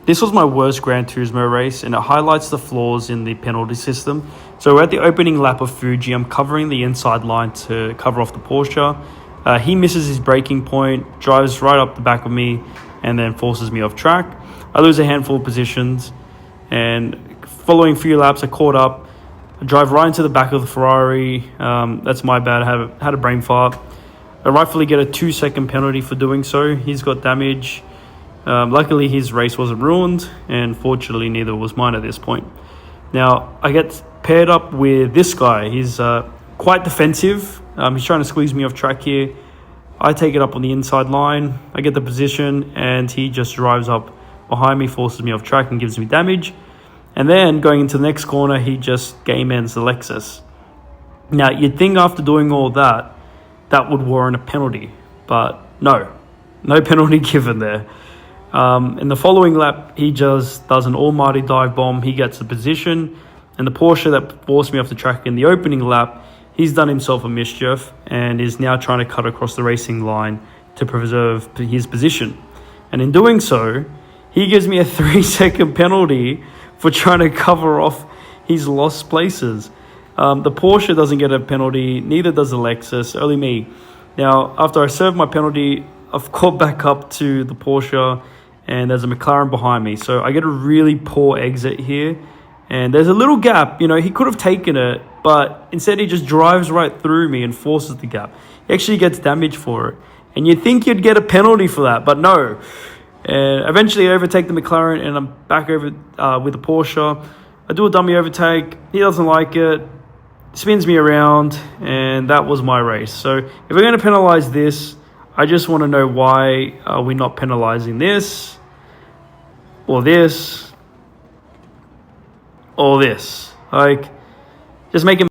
This was my worst Gran Turismo race, and it highlights the flaws in the penalty system. So we're at the opening lap of Fuji. I'm covering the inside line to cover off the Porsche. He misses his braking point, drives right up the back of me, and then forces me off track. I lose a handful of positions, and following a few laps, I caught up. I drive right into the back of the Ferrari. That's my bad. I had a brain fart. I rightfully get a 2-second penalty for doing so. He's got damage. Luckily, his race wasn't ruined, and fortunately, neither was mine at this point. Now, I get paired up with this guy. He's quite defensive. He's trying to squeeze me off track here. I take it up on the inside line. I get the position, and he just drives up behind me, forces me off track, and gives me damage. And then, going into the next corner, he just game ends the Lexus. Now, you'd think after doing all that, that would warrant a penalty. But no penalty given there. In the following lap, he just does an almighty dive bomb. He gets the position, and the Porsche that forced me off the track in the opening lap, he's done himself a mischief and is now trying to cut across the racing line to preserve his position. And in doing so, he gives me a 3-second penalty for trying to cover off his lost places. The Porsche doesn't get a penalty, neither does the Lexus, only me. Now, after I serve my penalty, I've caught back up to the Porsche, and there's a McLaren behind me. So I get a really poor exit here. And there's a little gap. He could have taken it, but instead he just drives right through me and forces the gap. He actually gets damage for it. And you'd think you'd get a penalty for that, but no. And eventually I overtake the McLaren, and I'm back over with the Porsche. I do a dummy overtake. He doesn't like it. Spins me around, and that was my race. So if we're going to penalize this, I just want to know why are we not penalizing this, or this, or this. Just make it